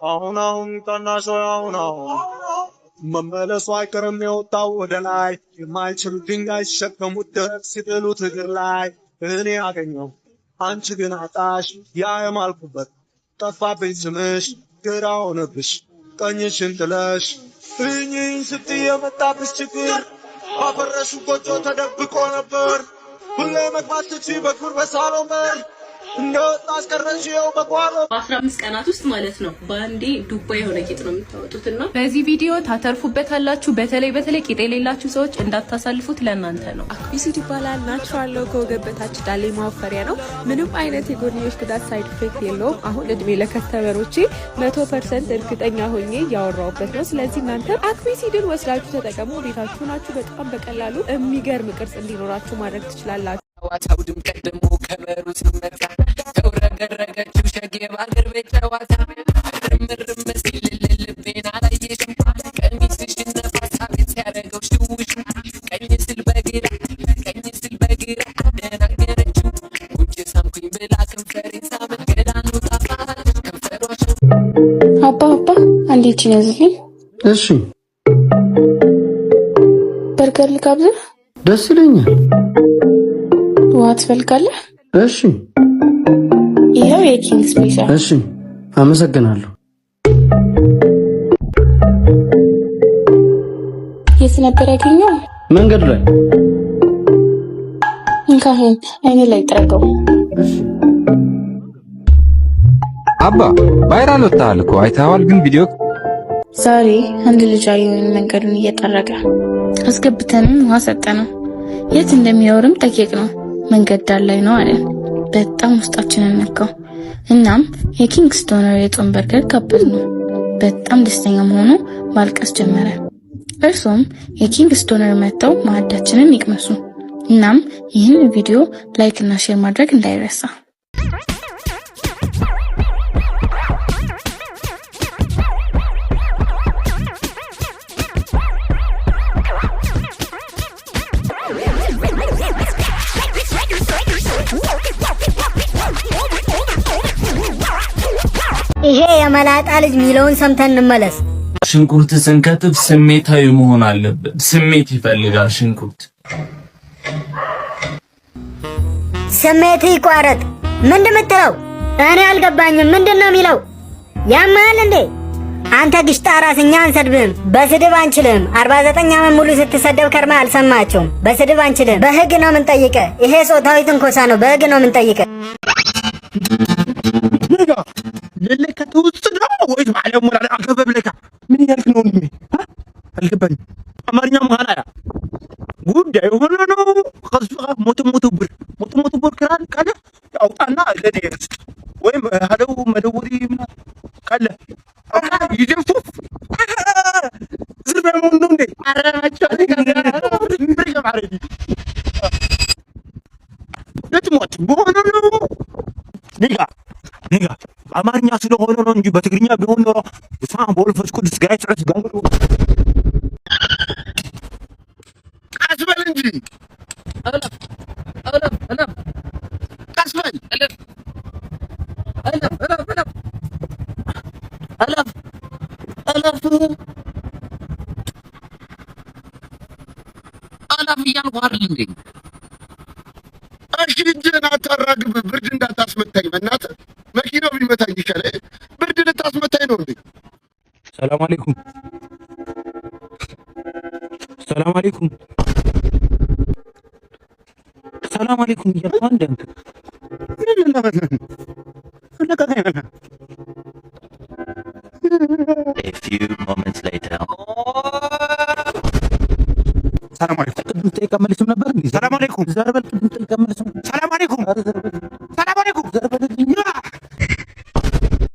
አሁን ታናሽ አሁን መመለሱ አይቀርም የወጣው ወደ ላይ የማይችሉ ድንጋይ ሲሸከሙት ደረቅ ሲጥሉት እግር ላይ እኔ አገኘው አንቺ ግን አጣሽ ያ የማልኩበት ጠፋብኝ ስምሽ ግራ ሆነብሽ ቀኝሽን ጥለሽ እኝኝ ስትይ የመጣብሽ ችግር ባፈረሹ ጎጆ ተደብቆ ነበር ሁሌ መግባት ትችይ በኩር በሳሎን በር እንደወጣ አስቀረሽ ይኸው በጓሮ በ15 ቀናት ውስጥ ማለት ነው በአንዴ ዱባ የሆነ ቂጥ ነው የምታወጡትና በዚህ ቪዲዮ ታተርፉበታላችሁ። በተለይ ቂጥ የሌላችሁ ሰዎች እንዳታሳልፉት ለእናንተ ነው። አክቢሲድ ይባላል። ናቹራል ነው። ከወገብ በታች ዳሌ ማወፈሪያ ነው። ምንም አይነት የጎንዮሽ ጉዳት ሳይድ ኢፌክት የለውም። አሁን እድሜ ለከስተመሮቼ 100% እርግጠኛ ሆኜ ያወራውበት ነው። ስለዚህ እናንተ አክቢሲድን ወስዳችሁ ተጠቀሙ። ቤታችሁ ናችሁ በጣም በቀላሉ የሚገርም ቅርጽ እንዲኖራችሁ ማድረግ ትችላላችሁ። ዋታው ድምቀት ደግሞ ከበሩ ሲመጣ ተውረገረገችው ሸጌ ባገር ቤት ጨዋታ ርምርም ሲል ልቤን አላየሽም ቀሚስሽን ነፋስ ቤት ሲያደርገው ሽውሽ ቀኝ ስል በግራ አደናገረችው ቁጭ ሳምኩኝ ብላ ከንፈሬን ሳምን ገዳኑ ጣፋች ከንፈሯሽ አባ አንዴት ይነዝልኝ። እሺ በርገር ልጋብዝህ? ደስ ይለኛል። ውሃ ትፈልጋለህ? እሺ ይኸው የኪንግ ስፔሻል። እሺ አመሰግናለሁ። የት ነበር ያገኘው? መንገድ ላይ። እንካህን አይኔ ላይ ጥረገው። እሺ አባ ቫይራል ወጣል እኮ አይተኸዋል? ግን ቪዲዮ ዛሬ አንድ ልጅ አየሁኝ መንገዱን እየጠረገ አስገብተንም ውሃ ሰጠነው። የት እንደሚያወርም ጠየቅነው። መንገድ ዳር ላይ ነው አለን። በጣም ውስጣችንን ነካው። እናም የኪንግ ስቶነር የጾም በርገር ጋበዝነው። በጣም ደስተኛ መሆኑ ማልቀስ ጀመረ። እርሱም የኪንግ ስቶነር መተው ማዕዳችንን ይቅመሱ። እናም ይህን ቪዲዮ ላይክ እና ሼር ማድረግ እንዳይረሳ። ይሄ የመላጣ ልጅ ሚለውን ሰምተን እንመለስ። ሽንኩርት ስንከትፍ ስሜታዊ መሆን አለበት። ስሜት ይፈልጋል ሽንኩርት። ስሜት ይቋረጥ። ምንድን የምትለው? እኔ አልገባኝም። ምንድን ነው የሚለው? ያማል እንዴ? አንተ ግሽጣ ራስ እኛ አንሰድብህም። በስድብ አንችልህም። 49 ዓመት ሙሉ ስትሰደብ ከርማ አልሰማቸውም። በስድብ አንችልህም። በህግ ነው የምንጠይቀ። ይሄ ጾታዊ ትንኮሳ ነው። በህግ ነው የምንጠይቀ። ለለከቱ ውስጥ ነው ወይስ ማለም ወላ አከበብ ለካ ምን ያልክ ነው? እንዴ አልገባኝ። አማርኛ መሃላ ጉዳይ ሆኖ ነው። ከሱ ሞቶ ብር ካል ካለ አውጣና ለኔ ይስጥ ወይም ሀለው መደወሪ ምን ካለ አካ ይደፍቱ ዝርበ ምን ነው እንዴ አራማቸው አረጋጋ ለትሞት በሆነ ነው ኒጋ አማርኛ ስለሆነ ነው እንጂ በትግርኛ ቢሆን ኖሮ በስመ ወልፈስ ቅዱስ ጋር ጽሕፈት ጋር አስበል እንጂ አለፍ አስበል አለፍ እያልኩ አይደል እንዴ? እሺ እጅህን አታራግብ፣ ብርድ እንዳታስመታኝ በእናትህ። መኪናው ቢመታኝ ይሻላል። ብርድ ልታስመታኝ ነው እንዴ? ሰላም አለይኩም እያልኩ አንደምክ A few moments later. ሰላም አለይኩም ቅድም ተቀመልሽም ነበር እንዴ? ሰላም አለይኩም ዘርበል ቅድም ተቀመልሽም ሰላም አለይኩም ዘርበል